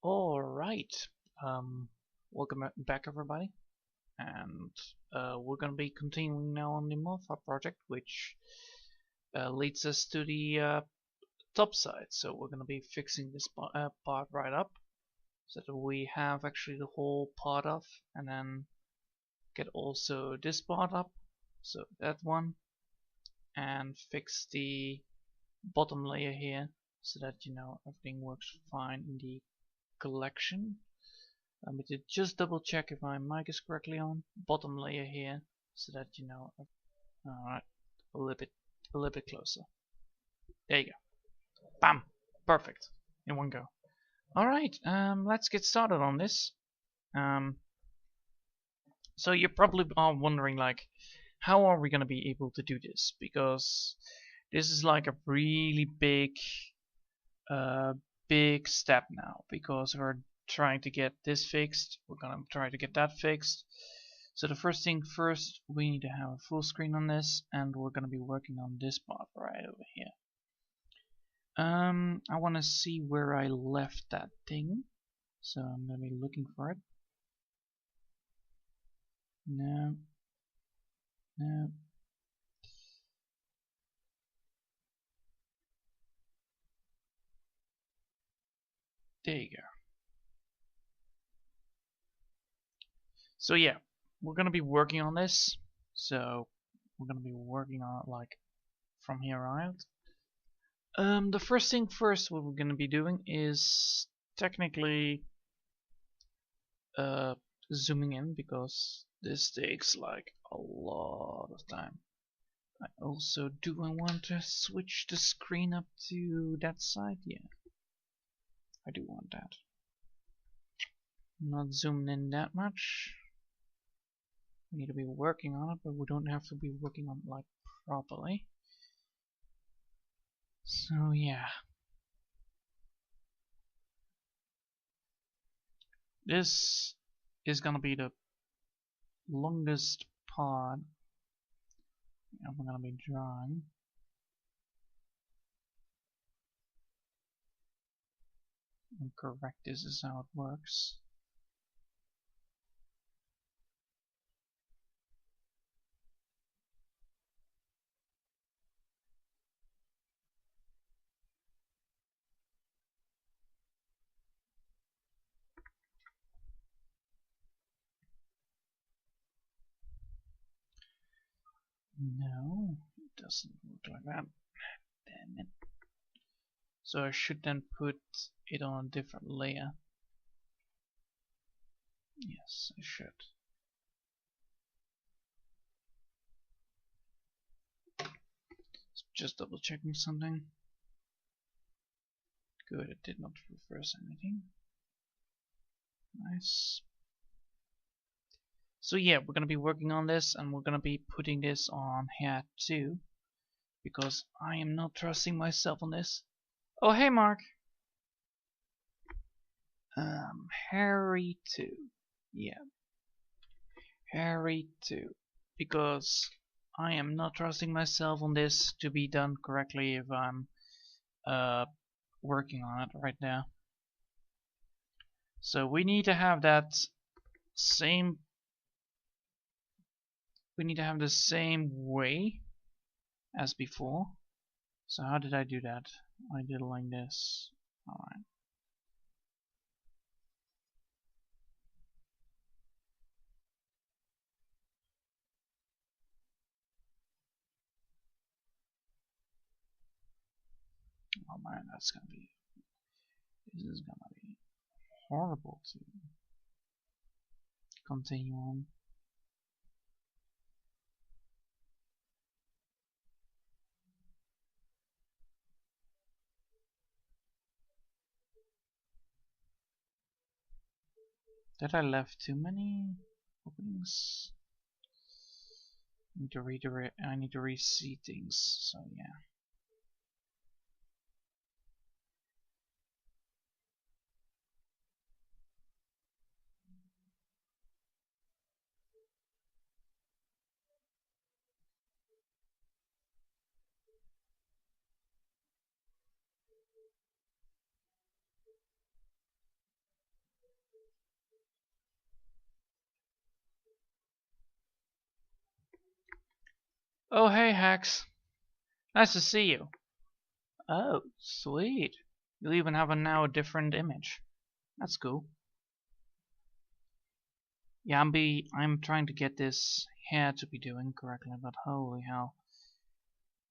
Alright, welcome back everybody, and we're gonna be continuing now on the Moth project, which leads us to the top side. So we're gonna be fixing this part right up, so that we have actually the whole part off, and then get also this part up, so that one, and fix the bottom layer here, so that everything works fine in the collection. Let me just double check if my mic is correctly on. Bottom layer here, so that Alright, a little bit closer. There you go. Bam! Perfect. In one go. Alright, let's get started on this. So you probably are wondering, like, how are we gonna be able to do this? Because this is like a really big step now, because we're trying to get this fixed, we're gonna try to get that fixed. So the first thing first, we need to have a full screen on this, and we're gonna be working on this part right over here. I want to see where I left that thing, so I'm gonna be looking for it. No. There you go. So yeah, we're gonna be working on this. So we're gonna be working on it like from here on out. The first thing first, what we're gonna be doing is technically zooming in, because this takes like a lot of time. I want to switch the screen up to that side? Yeah, I do want that. Not zooming in that much. We need to be working on it, but we don't have to be working on it like properly. So yeah, this is gonna be the longest part I'm gonna be drawing. And correct, this is how it works. No, it doesn't work like that. Damn it. So I should then put it on a different layer. Yes, I should. Just double checking something. Good, it did not reverse anything. Nice. So yeah, we're gonna be working on this, and we're gonna be putting this on here too, because I am not trusting myself on this. Oh hey Mark. Harry too. Yeah. Harry too. Because I am not trusting myself on this to be done correctly if I'm working on it right now. So we need to have that same the same way as before. So how did I do that? I did it like this. Alright. Oh man, this is gonna be horrible to continue on. Did I left too many openings? I need to reseed things, so yeah. Oh, hey, Hex. Nice to see you. Oh, sweet. You even have now a different image. That's cool. Yeah, I'm trying to get this hair to be doing correctly, but holy hell.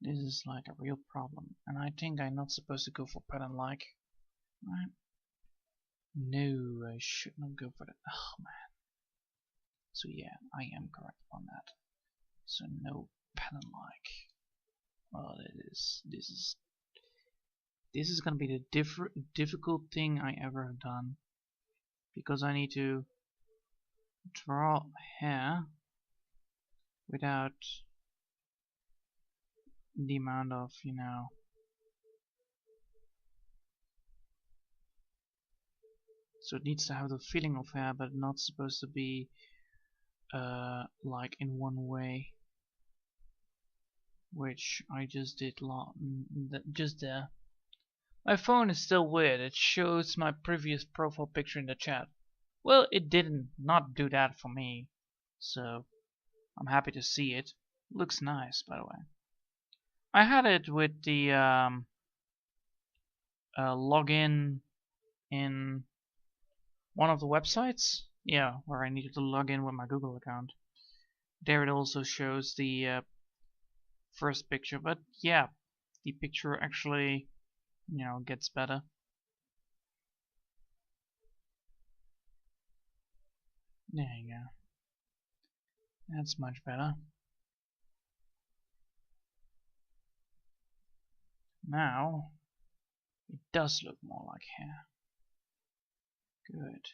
This is like a real problem. And I think I'm not supposed to go for pattern like. Right? No, I should not go for that. Oh man. So yeah, I am correct on that. So no pattern like. Well, this is gonna be the difficult thing I ever have done, because I need to draw hair without the amount of, you know, so it needs to have the feeling of hair, but not supposed to be like in one way, which I just did just there. My phone is still weird. It shows my previous profile picture in the chat. Well, it didn't not do that for me, so I'm happy to see it. Looks nice, by the way. I had it with the login in one of the websites. Yeah, where I needed to log in with my Google account. There it also shows the first picture, but yeah, the picture actually, you know, gets better. There you go. That's much better. Now, it does look more like hair. Good.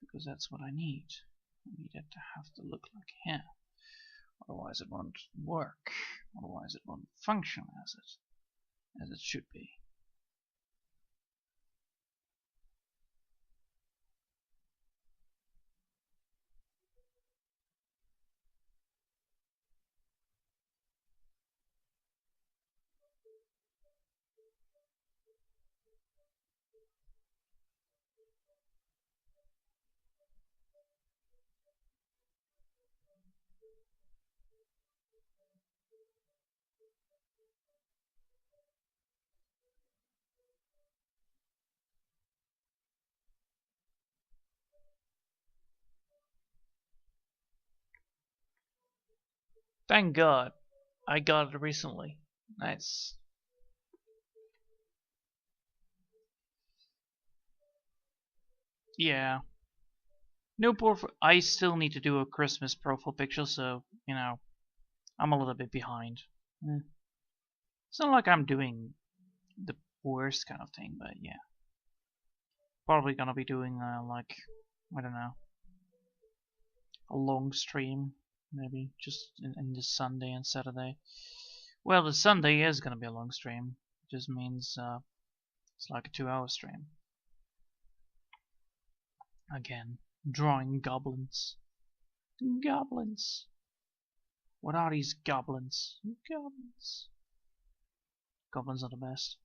Because that's what I need. I need it to have to look like hair. Otherwise it won't work. Otherwise it won't function as it should be. Thank God, I got it recently. Nice. Yeah. No I still need to do a Christmas profile picture, so, you know, I'm a little bit behind. It's not like I'm doing the worst kind of thing, but yeah. Probably gonna be doing, like, I don't know, a long stream, maybe, just in this Sunday and Saturday. Well, the Sunday is gonna be a long stream. It just means, it's like a 2-hour stream. Again, drawing goblins. Goblins. What are these goblins? Goblins. Goblins are the best.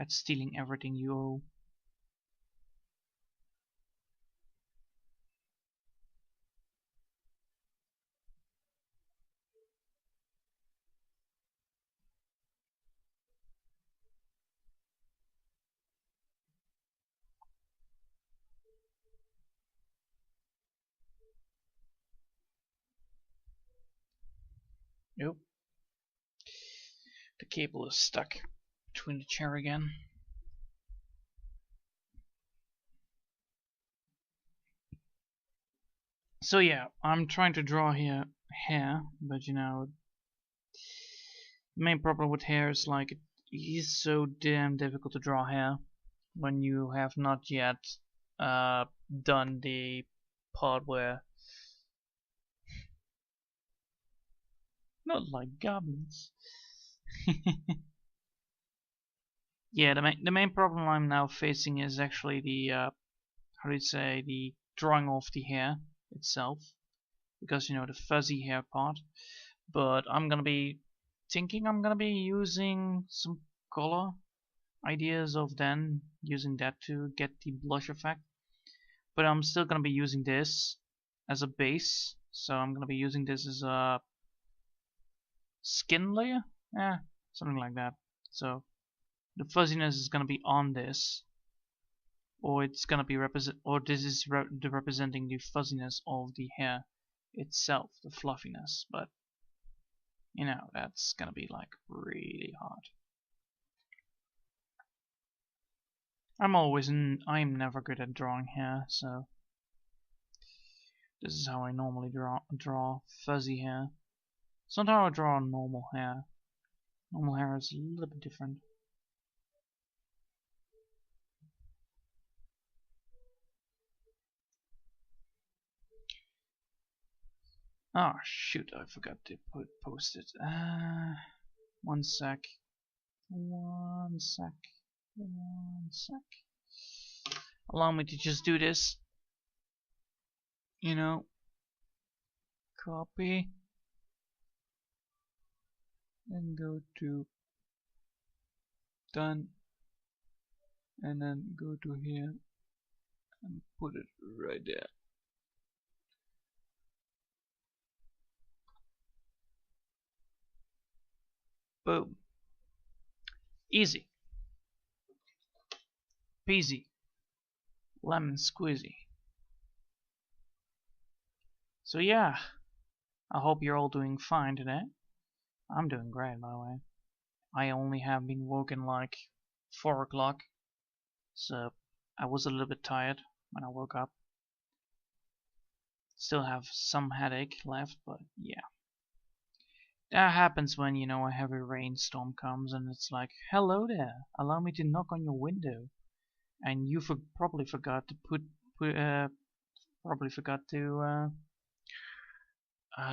At stealing everything you owe. Nope. The cable is stuck between the chair again. So yeah, I'm trying to draw here hair, but you know, the main problem with hair is like it is so damn difficult to draw hair when you have not yet done the part where not like goblins. Yeah, the main problem I'm now facing is actually the how do you say, the drawing off the hair itself, because you know, the fuzzy hair part. But I'm gonna be using some color ideas of then using that to get the blush effect. But I'm still gonna be using this as a base, so I'm gonna be using this as a skin layer? Yeah, something like that. So the fuzziness is gonna be on this, or it's gonna be this is representing the fuzziness of the hair itself, the fluffiness. But you know, that's gonna be like really hard. I'm never good at drawing hair, so this is how I normally draw fuzzy hair. Sometimes I draw normal hair. Normal hair is a little bit different. Oh shoot, I forgot to post it. One sec. One sec. One sec. Allow me to just do this. You know. Copy. Then go to done. And then go to here. And put it right there. Boom. Easy. Peasy. Lemon squeezy. So yeah, I hope you're all doing fine today. I'm doing great, by the way. I only have been woken like 4 o'clock, so I was a little bit tired when I woke up. Still have some headache left, but yeah. That happens when, you know, a heavy rainstorm comes and it's like, hello there, allow me to knock on your window. And you probably forgot to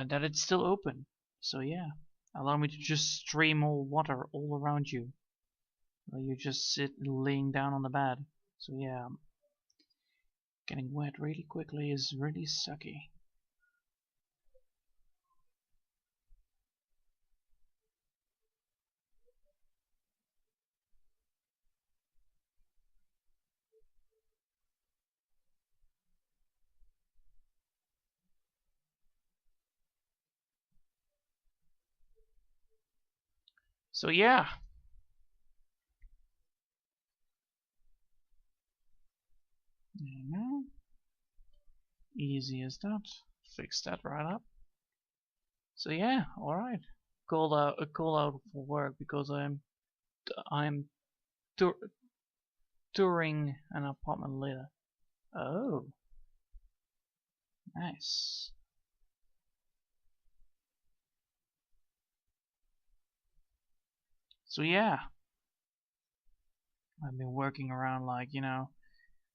that it's still open. So yeah, allow me to just stream all water all around you while you just sit laying down on the bed. So yeah, getting wet really quickly is really sucky. So yeah. Easy as that. Fix that right up. So yeah, alright. Call out for work because I'm touring an apartment later. Oh. Nice. So yeah. I've been working around like, you know,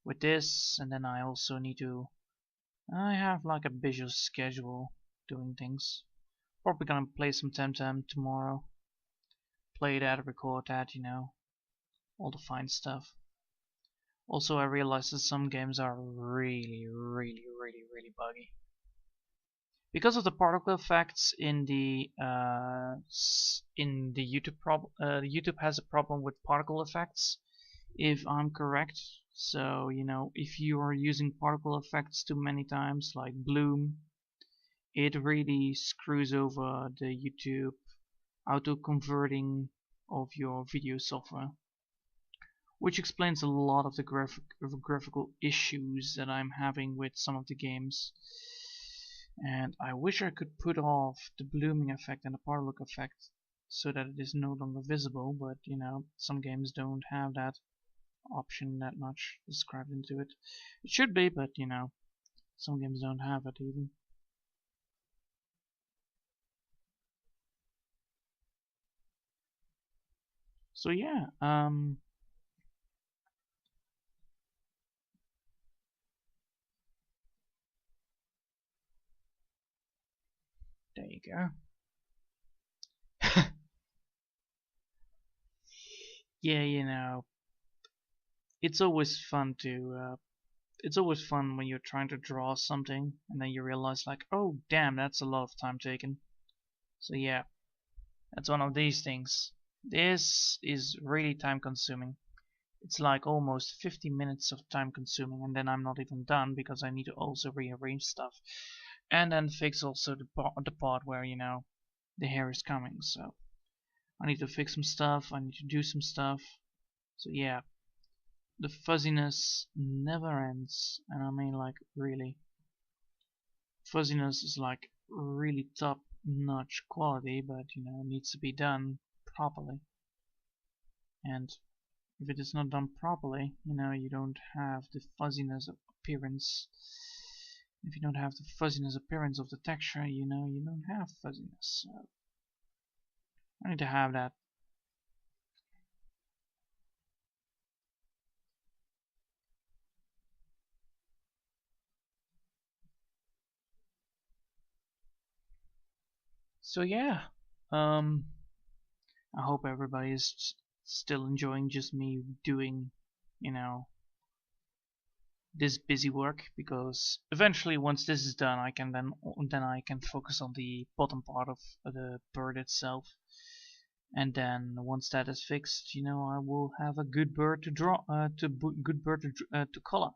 with this, and then I also need to I have like a visual schedule doing things. Probably gonna play some Temtem tomorrow. Play that, record that, you know. All the fine stuff. Also, I realized that some games are really buggy. Because of the particle effects in the YouTube has a problem with particle effects, if I'm correct. So, you know, if you are using particle effects too many times, like bloom, it really screws over the YouTube auto converting of your video software, which explains a lot of the graphical issues that I'm having with some of the games. And I wish I could put off the blooming effect and the particle effect so that it is no longer visible, but you know, some games don't have that option that much described into it. It should be, but you know, some games don't have it even. So yeah, there you go. Yeah, you know, it's always fun when you're trying to draw something and then you realize like, oh damn, that's a lot of time taken. So yeah, that's one of these things. This is really time consuming. It's like almost 50 minutes of time consuming, and then I'm not even done because I need to also rearrange stuff and then fix also the part where, you know, the hair is coming. So I need to fix some stuff, I need to do some stuff. So yeah, the fuzziness never ends, and I mean like really. Fuzziness is like really top notch quality, but you know, it needs to be done properly. And if it is not done properly, you know, you don't have the fuzziness appearance. If you don't have the fuzziness appearance of the texture, you know, you don't have fuzziness. So I need to have that. So yeah, I hope everybody is still enjoying just me doing, you know, this busy work, because eventually once this is done I can then I can focus on the bottom part of the bird itself, and then once that is fixed, you know, I will have a good bird to draw to color.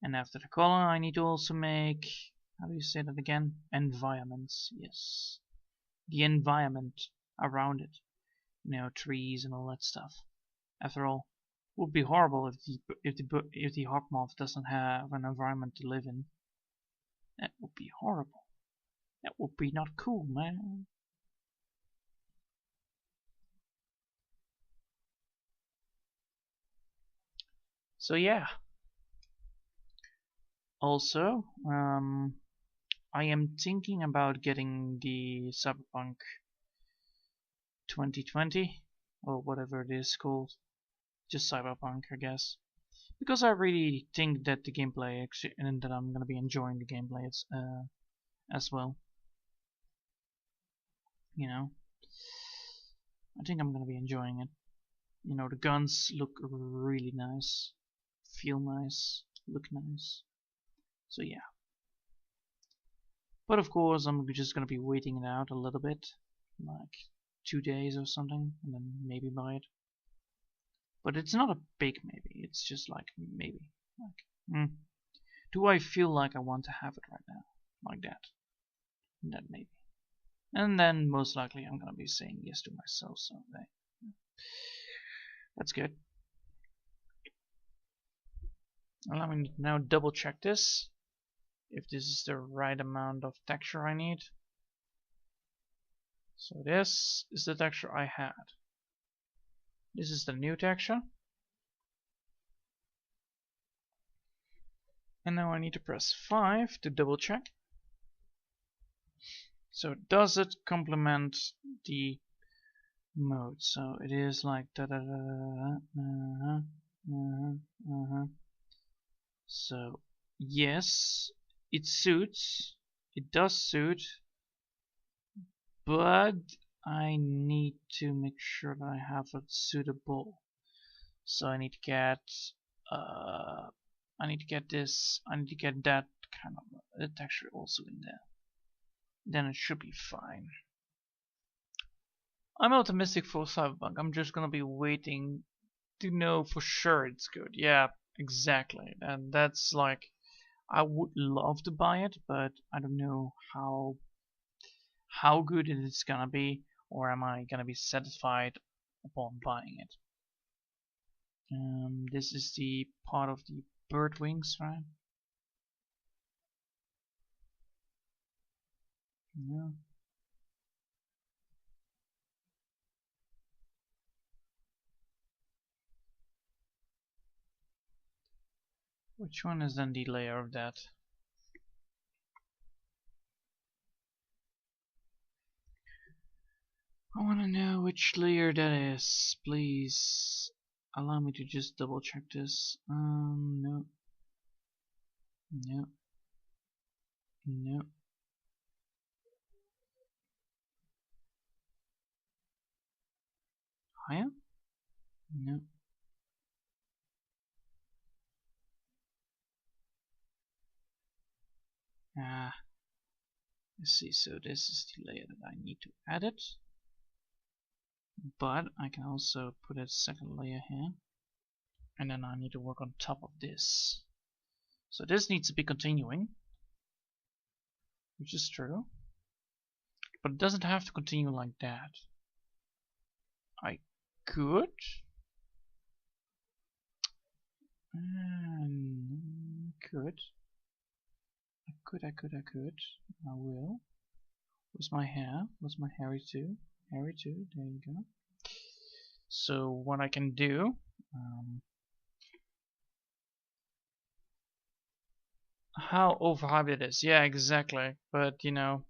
And after the color I need to also make, how do you say that again, environments. Yes, the environment around it, you know, trees and all that stuff. After all, it would be horrible if the Hawk Moth doesn't have an environment to live in. That would be horrible. That would be not cool, man. So yeah. Also, I am thinking about getting the Cyberpunk 2020 or whatever it is called. Just Cyberpunk, I guess. Because I really think that the gameplay and that I'm gonna be enjoying the gameplay as well. You know, I think I'm gonna be enjoying it. You know, the guns look really nice, feel nice, look nice. So yeah. But of course, I'm just gonna be waiting it out a little bit, like 2 days or something, and then maybe buy it. But it's not a big maybe. It's just like maybe. Like, do I feel like I want to have it right now, like that? That maybe. And then most likely I'm gonna be saying yes to myself someday. That's good. Allow me to now double check this, if this is the right amount of texture I need. So this is the texture I had. This is the new texture. And now I need to press 5 to double check. So does it complement the mode? So it is like da da da da. So yes, it suits. It does suit, but I need to make sure that I have it suitable. So I need to get this. I need to get that kind of texture also in there. Then it should be fine. I'm optimistic for Cyberpunk. I'm just gonna be waiting to know for sure it's good. Yeah, exactly. And that's like, I would love to buy it, but I don't know how good it is gonna be, or am I gonna be satisfied upon buying it. This is the part of the bird wings, right? Yeah. Which one is then the layer of that? I wanna know which layer that is. Please allow me to just double check this. No. No. No. Higher? No. Ah, let's see. So this is the layer that I need to edit, but I can also put a second layer here, and then I need to work on top of this. So this needs to be continuing, which is true. but it doesn't have to continue like that. I could. Could. I will. Where's my hair? Where's my hairy too? Hairy too. There you go. So what I can do. How overhyped it is. Yeah, exactly. But you know,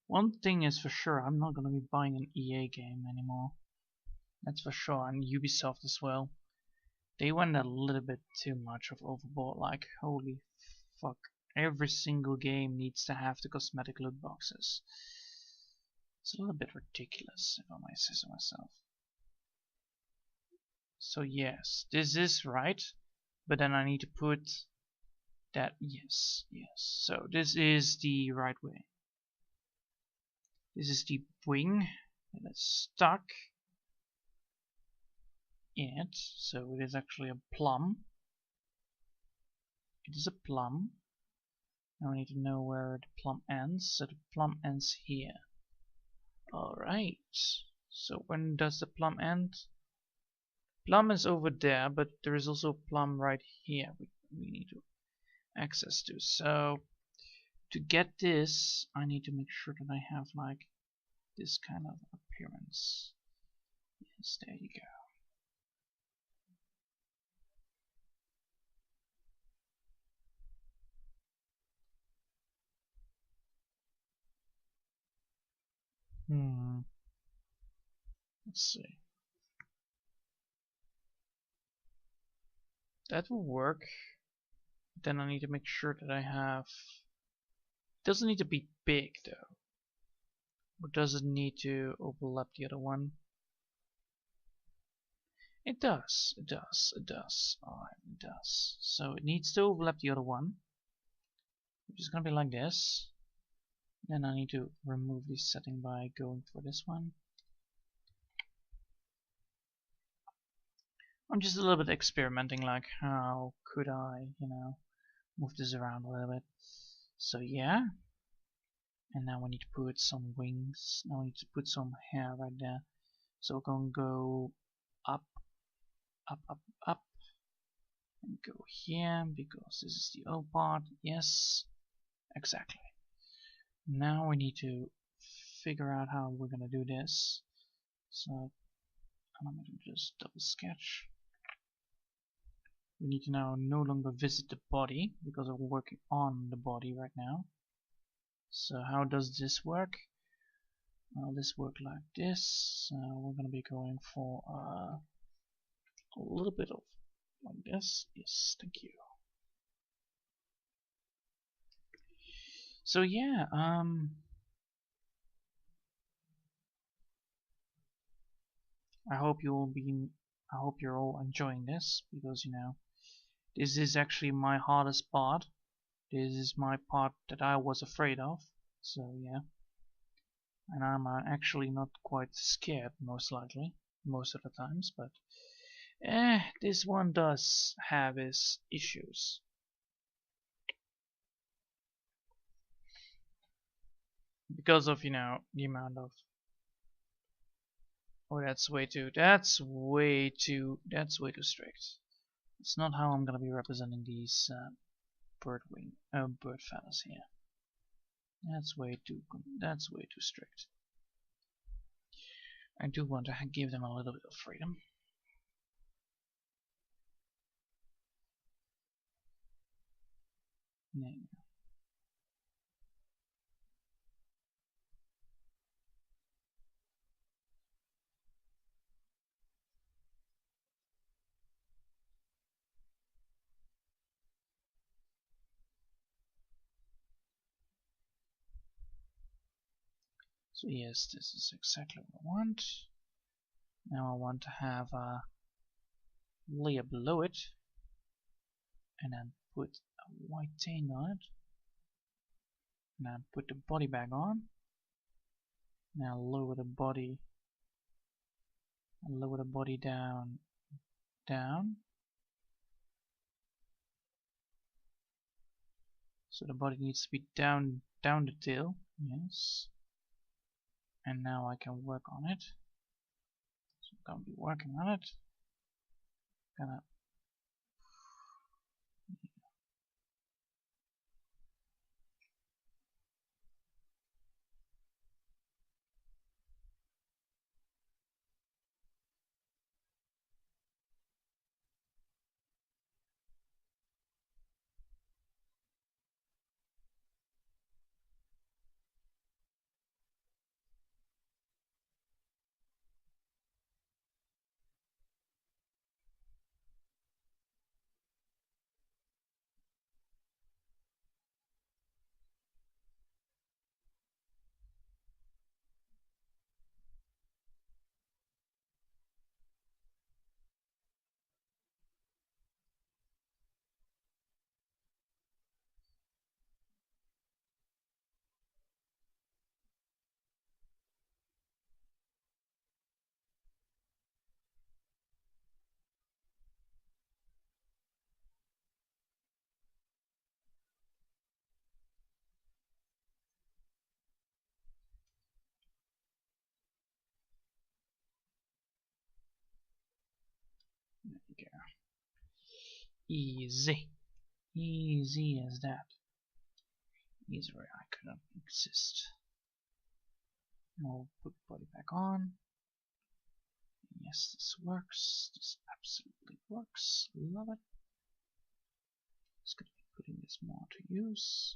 one thing is for sure, I'm not gonna be buying an EA game anymore. That's for sure, and Ubisoft as well. They went a little bit too much of overboard, like holy fuck. Every single game needs to have the cosmetic loot boxes. It's a little bit ridiculous, if I might say so myself. So yes, this is right, but then I need to put that, yes. So this is the right way. This is the wing that is stuck in it, so it is actually a plum. It is a plum. Now we need to know where the plum ends, so the plum ends here. Alright, so when does the plum end? Plum is over there, but there is also a plum right here we need to access to. So to get this, I need to make sure that I have like this kind of appearance. Yes, there you go. Let's see. That will work. Then I need to make sure that I have. It doesn't need to be big though. Or does it need to overlap the other one? It does. Alright, it does. So it needs to overlap the other one, which is gonna be like this. Then I need to remove this setting by going for this one. I'm just a little bit experimenting, like how could I, move this around a little bit. So yeah. And now we need to put some wings. Now we need to put some hair right there. So we're going to go up, and go here because this is the O part. Yes, exactly. Now we need to figure out how we're going to do this. So I'm going to just double sketch. We need to now no longer visit the body because we're working on the body right now. So how does this work? Well, this works like this. We're going to be going for a little bit of like this. Yes, thank you. So yeah, I hope you're all enjoying this because this is actually my hardest part. This is my part that I was afraid of. So yeah. And I'm actually not quite scared most likely, most of the times, but this one does have its issues. Because of, the amount of that's way too strict. It's not how I'm gonna be representing these bird feathers here. That's way too strict. I do want to give them a little bit of freedom. There you go. So yes, this is exactly what I want. Now I want to have a layer below it and then put a white tail on it. Now put the body back on. Now lower the body down. So the body needs to be down the tail. Yes. And now I can work on it. So I'm gonna be working on it. Gonna go. Easy. Easy as that. Easier I couldn't exist. I'll put body back on. Yes, this works. This absolutely works. Love it. Just gonna be putting this more to use.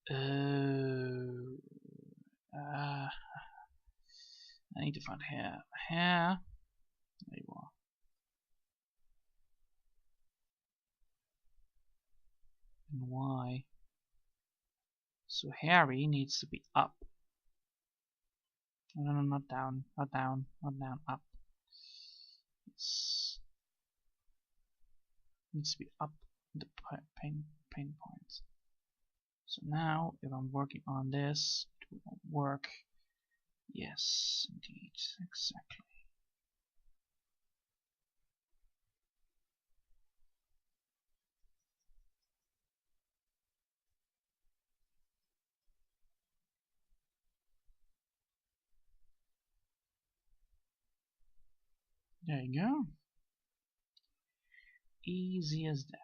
Oh, I need to find hair. Hair. There you are. And why? So Harry needs to be up. No, no, not down, not down, not down, up. It's needs to be up the pain points. So now, if I'm working on this, it will work. Yes, indeed, exactly. There you go. Easy as that.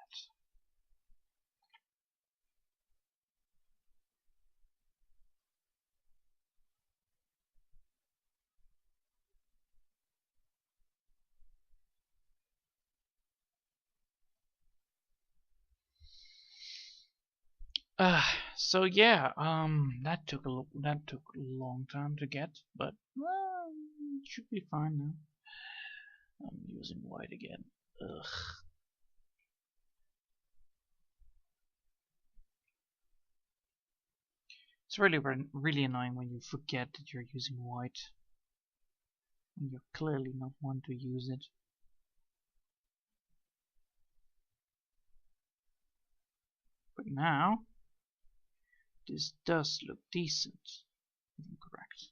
So yeah, that took a long time to get, but well, it should be fine now. I'm using white again. Ugh. It's really annoying when you forget that you're using white, when you're clearly not one to use it. But now, this does look decent, if I'm correct.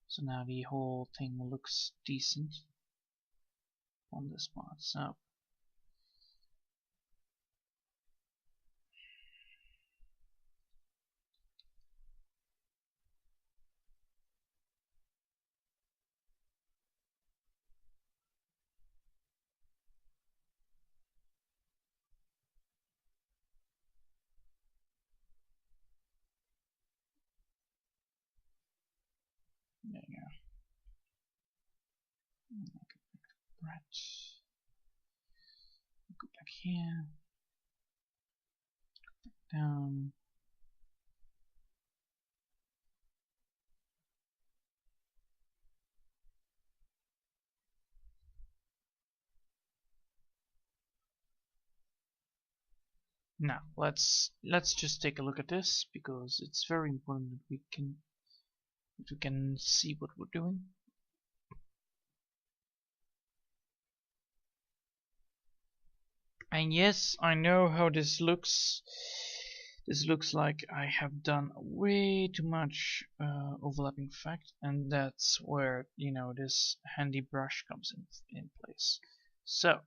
So now the whole thing looks decent on this part. So there you go. Right. Go back here. Go back down. Now let's just take a look at this, because it's very important that we can see what we're doing. And yes, I know how this looks. This looks like I have done way too much overlapping effect, and that's where, you know, this handy brush comes in place. So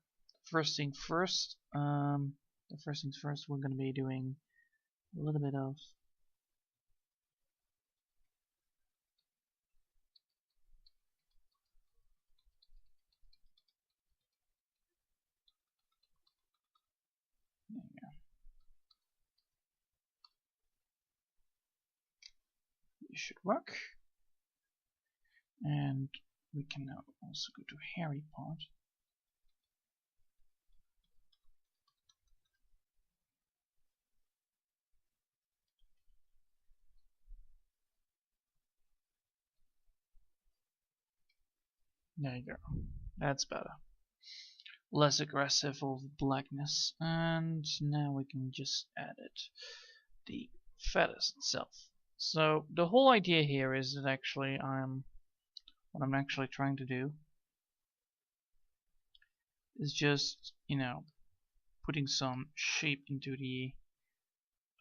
first things first, we're going to be doing a little bit of it should work. And we can now also go to hairy part. There you go. That's better. Less aggressive over blackness. And now we can just edit the feathers itself. So the whole idea here is that actually what I'm actually trying to do is just, you know, putting some shape into the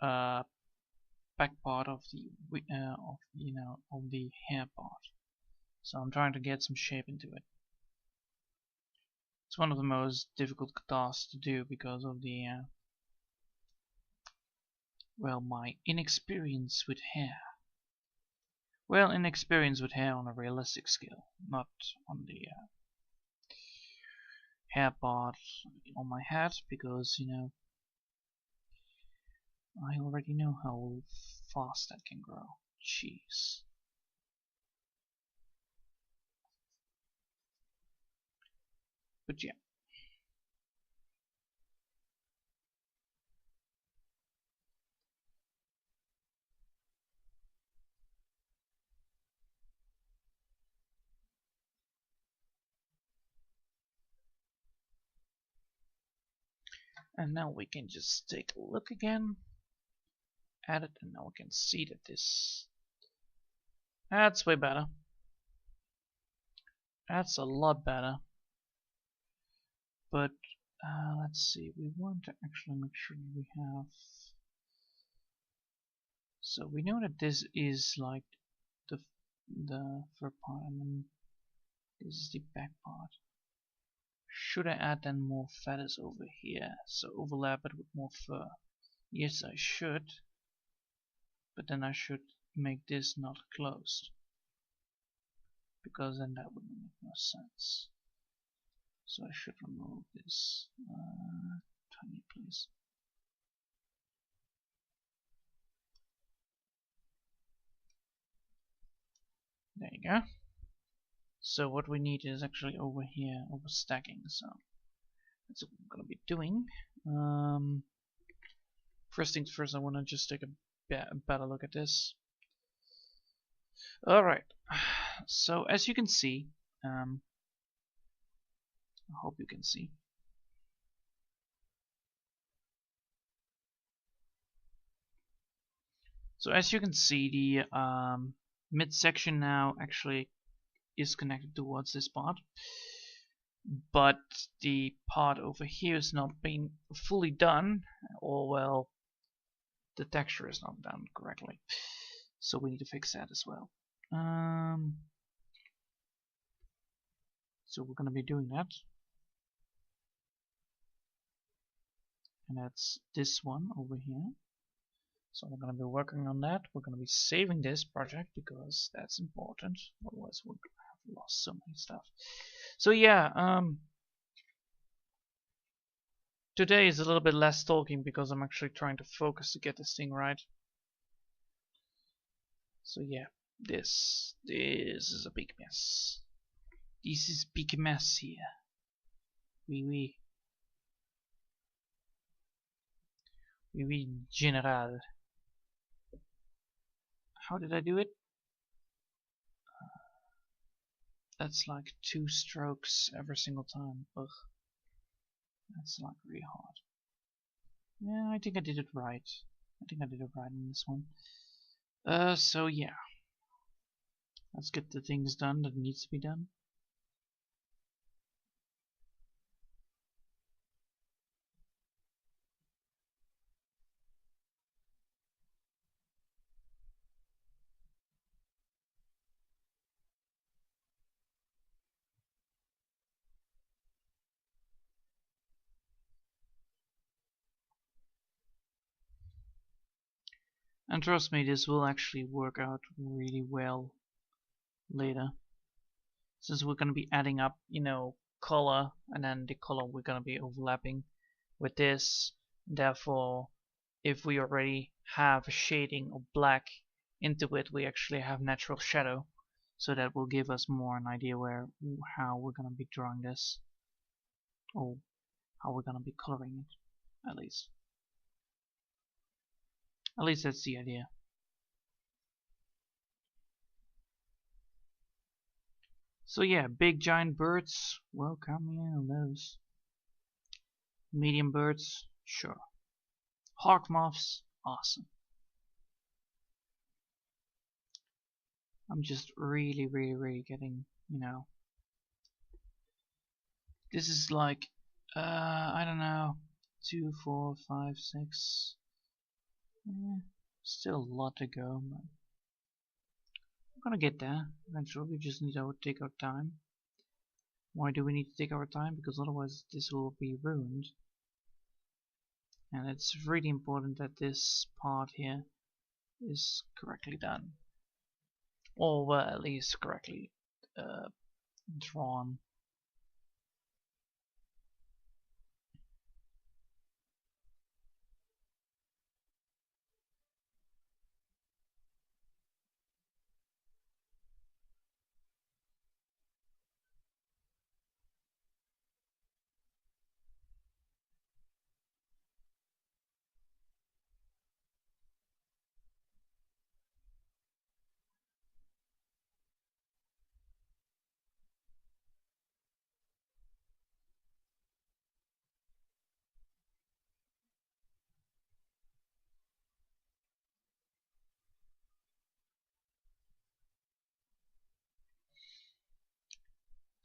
back part of the of the hair part. So I'm trying to get some shape into it. It's one of the most difficult tasks to do because of the well, my inexperience with hair. Well, inexperience with hair on a realistic scale, not on the hair part on my head, because, you know, I already know how fast that can grow. Jeez. But yeah. And now we can just take a look again at it, and now we can see that that's way better. That's a lot better. But let's see, we want to actually make sure that we have, so we know that this is like the fur part, and then this is the back part. Should I add then more feathers over here, so overlap it with more fur? Yes, I should, but then I should make this not closed, because then that wouldn't make no sense. So I should remove this tiny place. There you go. So what we need is actually over here, over stacking. So that's what I'm gonna be doing. First things first, I want to just take a better look at this. Alright, so as you can see, I hope you can see. So as you can see, the midsection now actually is connected towards this part, but the part over here is not being fully done, or well, the texture is not done correctly. So we need to fix that as well. So we're going to be doing that. And that's this one over here. So we're going to be working on that. We're going to be saving this project because that's important. Otherwise we'll have lost so many stuff. So yeah, today is a little bit less talking because I'm actually trying to focus to get this thing right. So yeah, this is a big mess. This is big mess here. Oui, general. How did I do it? That's like 2 strokes every single time. Ugh. That's like really hard. Yeah, I think I did it right. I think I did it right in this one. So yeah. Let's get the things done that needs to be done. And trust me, this will actually work out really well later. Since we're going to be adding up, you know, color, and then the color we're going to be overlapping with this. Therefore, if we already have a shading of black into it, we actually have natural shadow. So that will give us more an idea how we're going to be drawing this. Or how we're going to be coloring it, at least. At least that's the idea. So yeah, big giant birds, well, come here on those. Medium birds, sure. Hawk moths, awesome. I'm just really getting, you know. This is like, I don't know, 2, 4, 5, 6. Still a lot to go, but we're gonna get there eventually. We just need to take our time. Why do we need to take our time? Because otherwise this will be ruined. And it's really important that this part here is correctly done. Or well, at least correctly drawn.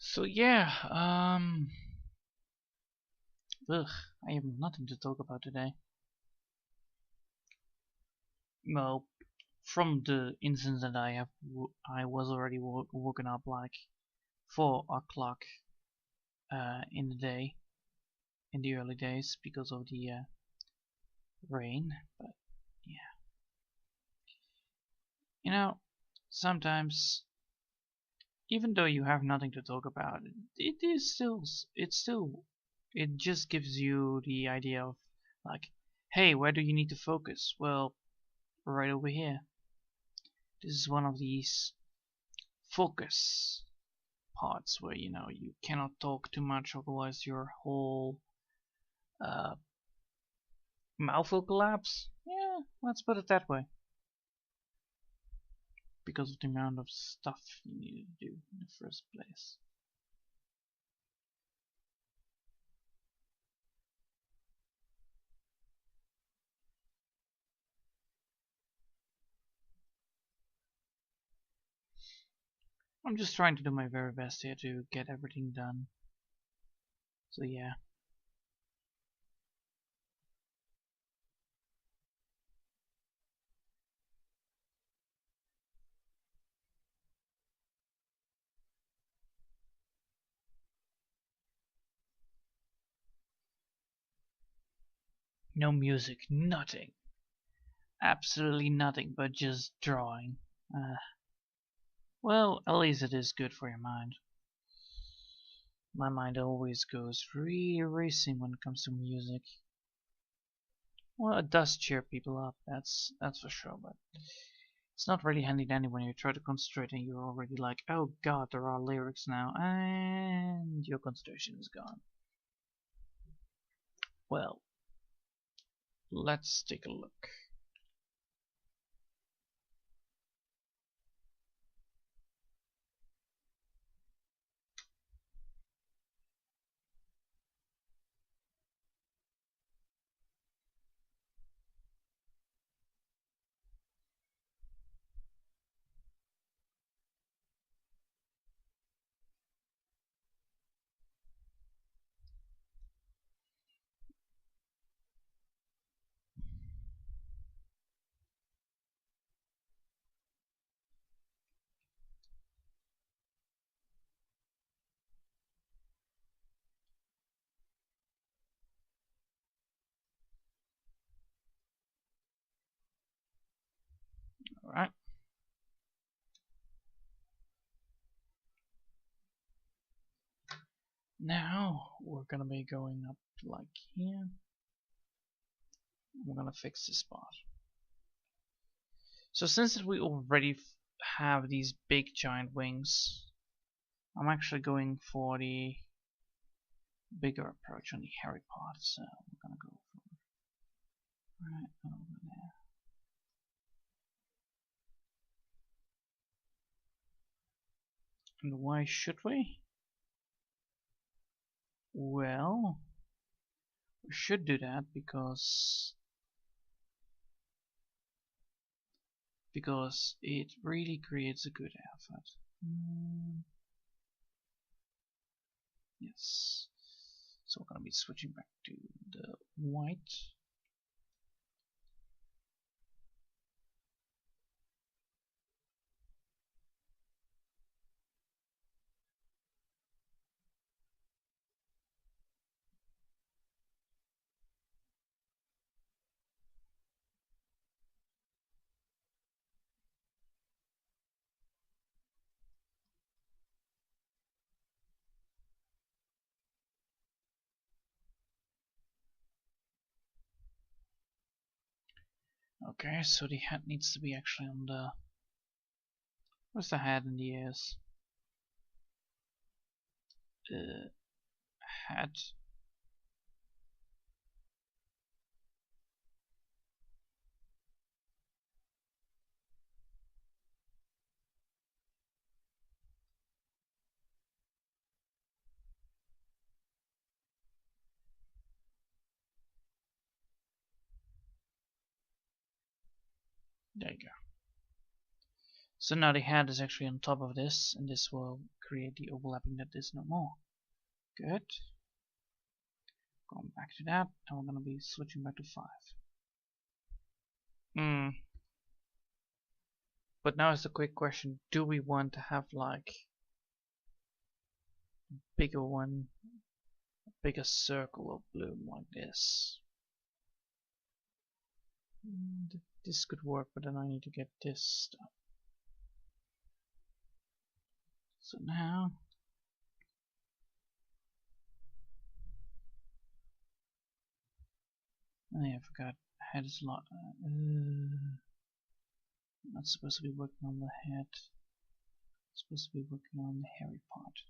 So yeah, ugh, I have nothing to talk about today. Well, from the instance that I was already woken up like 4 o'clock in the day, in the early days because of the rain. But yeah, you know, sometimes even though you have nothing to talk about, it just gives you the idea of like, hey, where do you need to focus? Well, right over here. This is one of these focus parts where you know you cannot talk too much, otherwise your whole uh, mouth will collapse. Yeah, let's put it that way. Because of the amount of stuff you need to do in the first place. I'm just trying to do my very best here to get everything done. So yeah. No music, nothing. Absolutely nothing but just drawing. Well, at least it is good for your mind. My mind always goes racing when it comes to music. Well, it does cheer people up, that's for sure, but it's not really handy dandy when you try to concentrate and you're already like, oh god, there are lyrics now, and your concentration is gone. Well, let's take a look. Alright. Now we're gonna be going up like here. We're gonna fix this spot. So since we already have these big giant wings, I'm actually going for the bigger approach on the hairy part. So we're gonna go for right over there. And why should we? Well, we should do that because it really creates a good outfit. Yes. So we're gonna be switching back to the white. Okay, so the head needs to be actually on the... Where's the head and the ears? The head. There you go. So now the head is actually on top of this, and this will create the overlapping that is no more. Good. Going back to that, and we're gonna be switching back to 5. But now is the quick question, do we want to have like a bigger one, a bigger circle of bloom like this? This could work, but then I need to get this stuff. So now oh yeah, I forgot. Head is a lot. Not supposed to be working on the head. It's supposed to be working on the hairy part.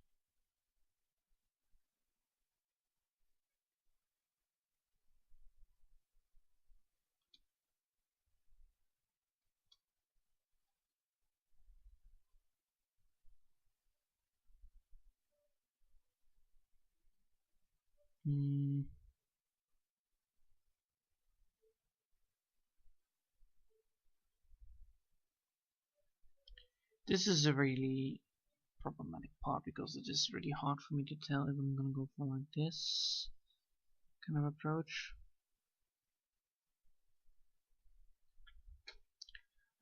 This is a really problematic part because it is really hard for me to tell if I'm gonna go for like this kind of approach.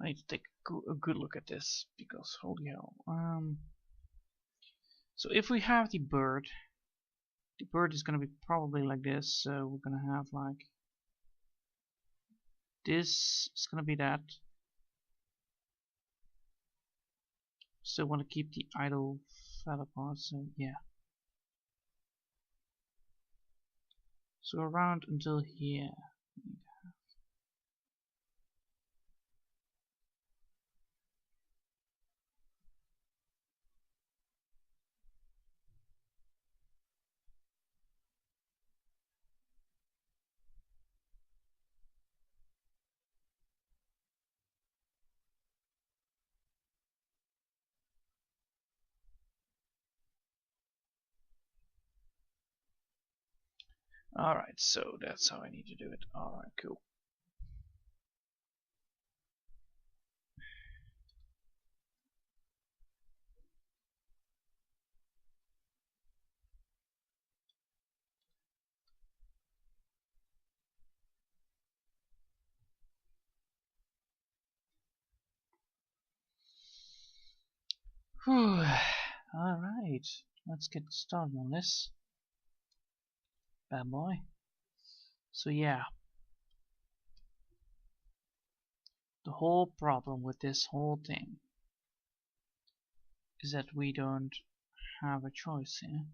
I need to take a good look at this because holy hell. So if we have the bird is gonna be probably like this. So we're gonna have like this is gonna be that. Still want to keep the idle feather part, so yeah. So around until here. Alright, so that's how I need to do it. Alright, cool. Alright, let's get started on this bad boy. So yeah, The whole problem with this whole thing is that we don't have a choice here.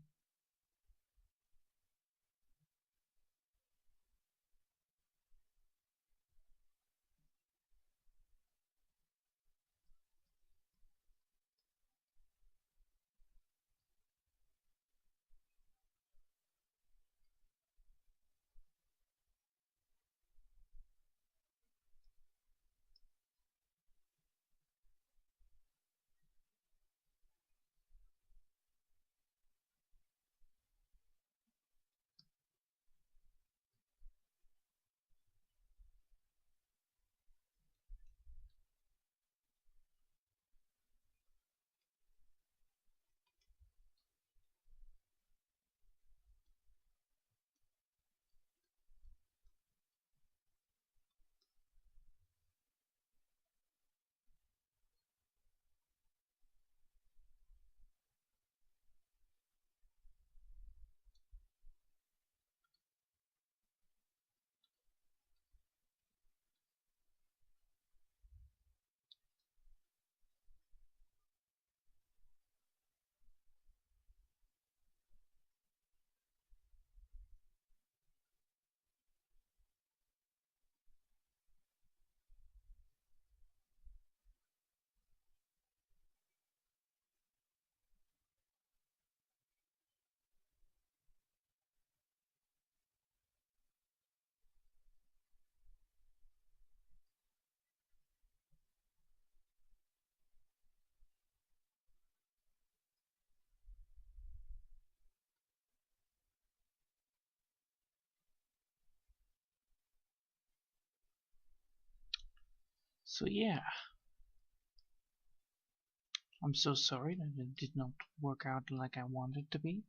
So yeah, I'm so sorry that it did not work out like I wanted to be.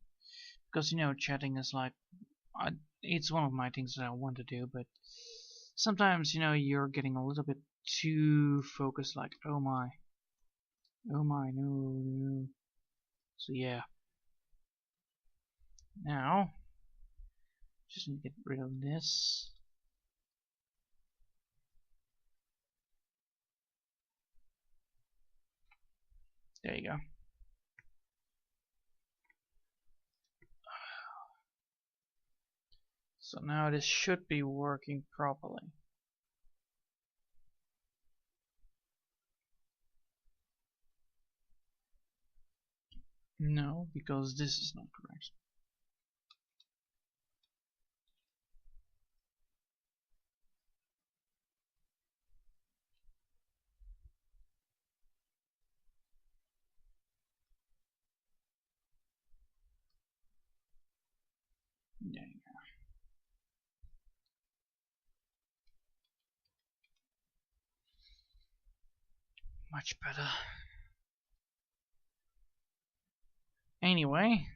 Because, you know, chatting is like, it's one of my things that I want to do, but sometimes, you know, you're getting a little bit too focused, like, oh my, no. So yeah. Now, just need to get rid of this. There you go. So now this should be working properly. No, because this is not correct. There you go. Much better. Anyway,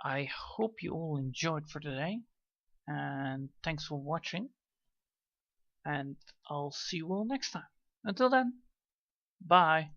I hope you all enjoyed for today, and thanks for watching, and I'll see you all next time. Until then, bye.